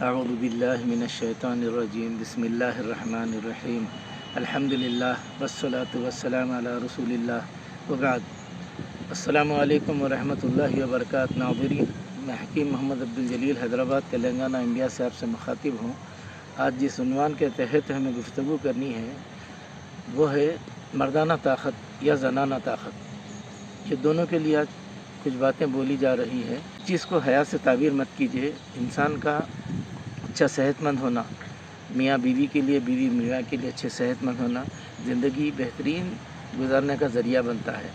اعوذ باللہ من الشیطان الرجیم بسم اللہ الرحمن الرحیم الحمدللہ والصلاة والسلام علی رسول اللہ وبعد۔ السلام علیکم ورحمۃ اللہ وبرکاتہ۔ ناظرین، میں حکیم محمد عبدالجلیل حیدرآباد تلنگانہ انڈیا سے آپ سے مخاطب ہوں۔ آج جس عنوان کے تحت ہمیں گفتگو کرنی ہے وہ ہے مردانہ طاقت یا زنانہ طاقت۔ یہ دونوں کے لیے آج کچھ باتیں بولی جا رہی ہے۔ چیز کو حیا سے تعبیر مت کیجیے۔ انسان کا اچھا صحت مند ہونا، میاں بیوی کے لیے، بیوی میاں کے لیے اچھے صحت مند ہونا زندگی بہترین گزارنے کا ذریعہ بنتا ہے۔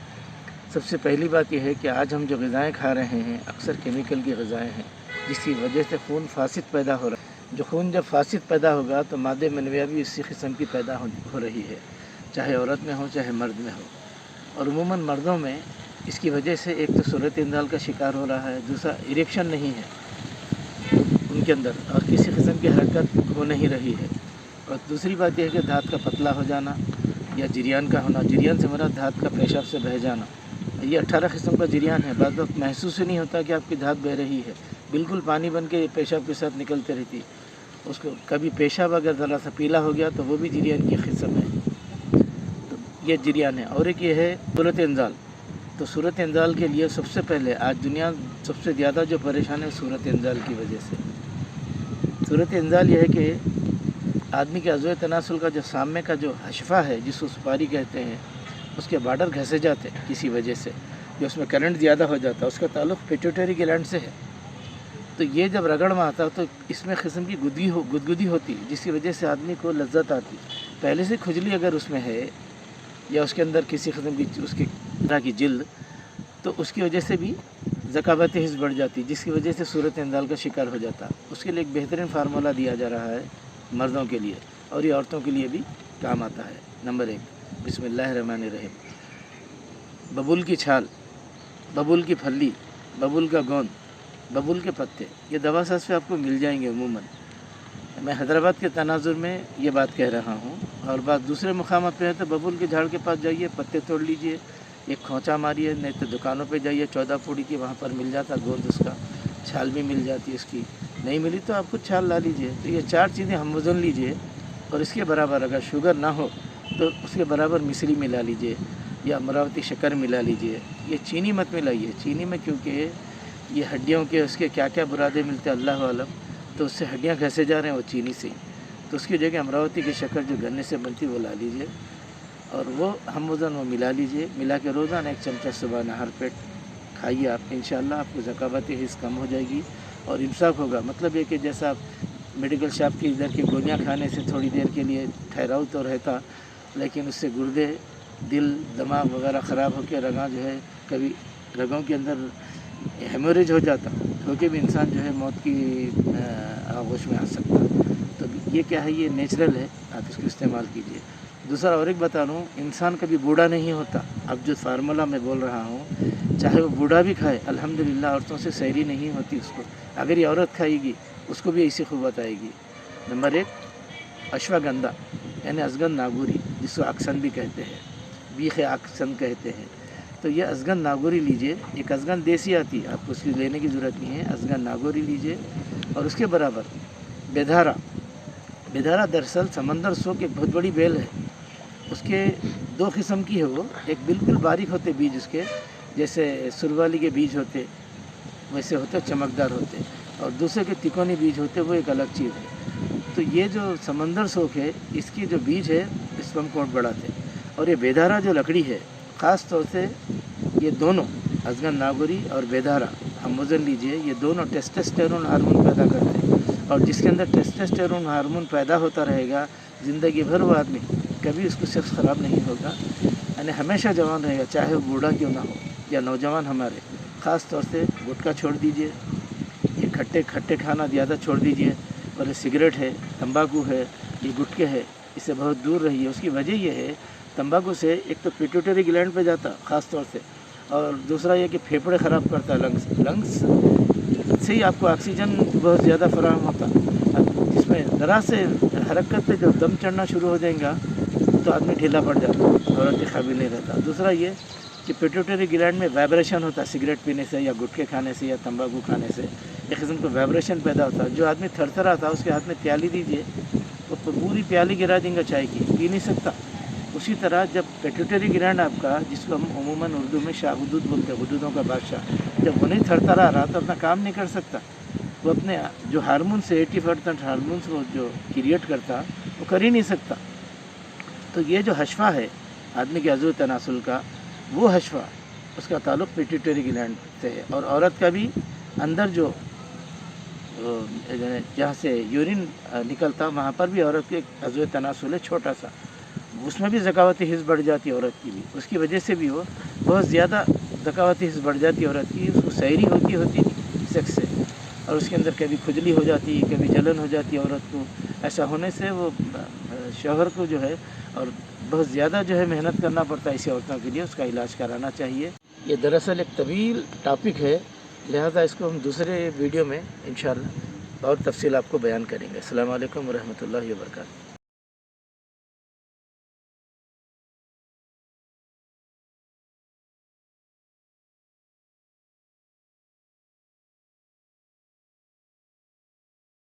سب سے پہلی بات یہ ہے کہ آج ہم جو غذائیں کھا رہے ہیں اکثر کیمیکل کی غذائیں ہیں، جس کی وجہ سے خون فاسد پیدا ہو رہا ہے۔ جو خون جب فاسد پیدا ہوگا تو مادہ منویہ بھی اسی قسم کی پیدا ہو رہی ہے، چاہے عورت میں ہو چاہے مرد میں ہو۔ اور عموماً مردوں میں اس کی وجہ سے ایک تو صورت انزال کا شکار ہو رہا ہے، دوسرا اریکشن نہیں ہے ان کے اندر اور کسی قسم کی حرکت ہو نہیں رہی ہے، اور دوسری بات یہ ہے کہ دھات کا پتلا ہو جانا یا جریان کا ہونا۔ جریان سے مراد دھات کا پیشاب سے بہہ جانا۔ یہ 18 قسم کا جریان ہے۔ بعض وقت محسوس ہی نہیں ہوتا کہ آپ کی دھات بہہ رہی ہے، بالکل پانی بن کے پیشاب کے ساتھ نکلتے رہتی۔ اس کو کبھی پیشاب اگر ذرا سا پیلا ہو گیا تو وہ بھی جریان کی قسم ہے۔ تو یہ جریان ہے۔ اور ایک یہ ہے صورت انزال۔ تو صورت انزال کے لیے سب سے پہلے آج دنیا سب سے زیادہ جو پریشان ہے صورت انزال کی وجہ سے۔ صورت انزال یہ ہے کہ آدمی کے عضو تناسل کا جو سامنے کا جو حشفہ ہے، جس کو سپاری کہتے ہیں، اس کے بارڈر گھسے جاتے ہیں کسی وجہ سے، جو اس میں کرنٹ زیادہ ہو جاتا ہے۔ اس کا تعلق پیٹیوٹری گلینڈ سے ہے۔ تو یہ جب رگڑ میں آتا تو اس میں قسم کی گدگدی ہوتی، جس کی وجہ سے آدمی کو لذت آتی۔ پہلے سے کھجلی اگر اس میں ہے یا اس کے اندر کسی قسم کی اس کی طرح کی جلد، تو اس کی وجہ سے بھی ذکاوت حس بڑھ جاتی، جس کی وجہ سے صورت انزال کا شکار ہو جاتا۔ اس کے لیے ایک بہترین فارمولہ دیا جا رہا ہے مردوں کے لیے، اور یہ عورتوں کے لیے بھی کام آتا ہے۔ نمبر 1، بسم اللہ الرحمن الرحیم۔ ببول کی چھال، ببول کی پھلی، ببول کا گوند، ببول کے پتے، یہ دوا ساز پہ آپ کو مل جائیں گے عموماً۔ میں حیدرآباد کے تناظر میں یہ بات کہہ رہا ہوں، اور بات دوسرے مقامات پہ ہے تو ببول کے جھاڑ کے پاس جائیے، پتے توڑ لیجئے، ایک کھوچا ماریے، نہیں تو دکانوں پہ جائیے 14 پوڑی کی، وہاں پر مل جاتا گوند اس کا، چھال بھی مل جاتی ہے اس کی۔ نہیں ملی تو آپ خود چھال لا لیجئے۔ تو یہ 4 چیزیں ہم وزن لیجئے، اور اس کے برابر اگر شوگر نہ ہو تو اس کے برابر مصری ملا لیجئے یا امراوتی شکر ملا لیجئے۔ یہ چینی مت ملائیے چینی میں، کیونکہ یہ ہڈیوں کے اس کے کیا کیا برادے ملتے ہیں اللہ عالم، تو اس سے ہڈیاں گھسے جا رہے ہیں وہ چینی سے۔ تو اس کی جگہ امراوتی کی شکر جو گنے سے بنتی وہ لا لیجئے، اور وہ ہم وزن وہ ملا لیجئے۔ ملا کے روزانہ 1 چمچہ صبح نہار پیٹ کھائیے آپ، انشاءاللہ آپ کو ذکاوت حس کم ہو جائے گی اور امساک ہوگا۔ مطلب یہ کہ جیسا آپ میڈیکل شاپ کی ادھر کی گولیاں کھانے سے تھوڑی دیر کے لیے ٹھہراؤ تو رہتا، لیکن اس سے گردے، دل، دماغ وغیرہ خراب ہو کے رگاں جو ہے کبھی رگوں کے اندر ہیموریج ہو جاتا، ہو کے بھی انسان جو ہے موت کی آغوش میں آ سکتا۔ تو یہ کیا ہے، یہ نیچرل ہے، آپ اس کو استعمال کیجئے۔ دوسرا اور ایک بتا رہا ہوں، انسان کبھی بوڑھا نہیں ہوتا۔ اب جو فارمولہ میں بول رہا ہوں، چاہے وہ بوڑھا بھی کھائے، الحمدللہ عورتوں سے سیری نہیں ہوتی اس کو۔ اگر یہ عورت کھائے گی اس کو بھی ایسی قوت آئے گی۔ نمبر 1، اشواگندھا یعنی ازگند ناگوری، جس کو اکسن بھی کہتے ہیں، بیخ اکسن کہتے ہیں۔ تو یہ ازگند ناگوری لیجئے، ایک ازگند دیسی آتی ہے، آپ کو اس کی لینے کی ضرورت نہیں ہے، ازگند ناگوری لیجئے۔ اور اس کے برابر بیدھارا۔ بیدھارا دراصل سمندر سوک ایک بہت بڑی بیل ہے۔ اس کے 2 قسم کی ہے، وہ ایک بالکل باریک ہوتے بیج اس کے، جیسے سروالی کے بیج ہوتے ویسے ہوتے، چمکدار ہوتے، اور دوسرے کے تکونی بیج ہوتے، وہ ایک الگ چیز ہے۔ تو یہ جو سمندر سوک ہے، اس کی جو بیج ہے اسپم کوٹ بڑھاتے، اور یہ بیدھارا جو لکڑی ہے، خاص طور سے یہ دونوں ازگند ناگوری اور بیدھارا ہم وزن لیجئے، یہ دونوں ٹیسٹوسٹیرون ہارمون پیدا کرتے ہیں، اور جس کے اندر ٹیسٹوسٹیرون ہارمون پیدا ہوتا رہے گا زندگی بھر، وہ آدمی کبھی اس کو صحت خراب نہیں ہوگا، یعنی ہمیشہ جوان رہے گا، چاہے وہ بوڑھا کیوں نہ ہو یا نوجوان ہمارے۔ خاص طور سے گٹکا چھوڑ دیجئے، یہ کھٹے کھانا زیادہ چھوڑ دیجئے، اور یہ سگریٹ ہے، تمباکو ہے، یہ گٹکے ہے، اس سے بہت دور رہیے۔ اس کی وجہ یہ ہے، تمباکو سے ایک تو پیٹیوٹری گلینڈ پہ جاتا خاص طور سے، اور دوسرا یہ کہ پھیپھڑے خراب کرتا ہے، لنگس سے ہی آپ کو آکسیجن بہت زیادہ فراہم ہوتا، جس میں ذرا سے حرکت پہ جب دم چڑھنا شروع ہو جائے گا تو آدمی ڈھیلا پڑ جاتا، عورت کے قابل نہیں رہتا۔ دوسرا یہ کہ پیٹوٹری گلینڈ میں وائبریشن ہوتا ہے سگریٹ پینے سے یا گٹکے کھانے سے یا تمباکو کھانے سے، ایک قسم کا وائبریشن پیدا ہوتا ہے. جو آدمی تھر تھر آتا ہے اس کے ہاتھ میں پیالی دیجیے وہ پوری پیالی گرا دیں گا چائے کی، پی نہیں سکتا. اسی طرح جب پیٹوٹری گلینڈ آپ کا، جس کو ہم عموماً اردو میں شاہ حدود بولتے ہیں، حدودوں کا بادشاہ، جب وہ نہیں تھر تھر آ رہا تو اپنا کام نہیں کر سکتا. وہ اپنے جو ہارمونس 80% ہارمونس وہ جو کریٹ کرتا وہ کر ہی نہیں سکتا. تو یہ جو حشفہ ہے آدمی کے عضو تناسل کا، وہ حشفہ اس کا تعلق پیٹوٹری گلینڈ سے ہے. اور عورت کا بھی اندر جو جہاں سے یورین نکلتا وہاں پر بھی عورت کے ایک عضو تناسل ہے چھوٹا سا، اس میں بھی ذکاوتی حص بڑھ جاتی ہے عورت کی بھی. اس کی وجہ سے بھی وہ بہت زیادہ ذکاوتی حص بڑھ جاتی ہے عورت کی. اس کو سیری ہوتی سیکس سے، اور اس کے اندر کبھی کھجلی ہو جاتی، کبھی جلن ہو جاتی ہے عورت کو. ایسا ہونے سے وہ شوہر کو جو ہے اور بہت زیادہ جو ہے محنت کرنا پڑتا ہے ایسی عورتوں کے لیے. اس کا علاج کرانا چاہیے. یہ دراصل ایک طویل ٹاپک ہے، لہذا اس کو ہم دوسرے ویڈیو میں انشاءاللہ اور تفصیل آپ کو بیان کریں گے. السلام علیکم ورحمۃ اللہ وبرکاتہ.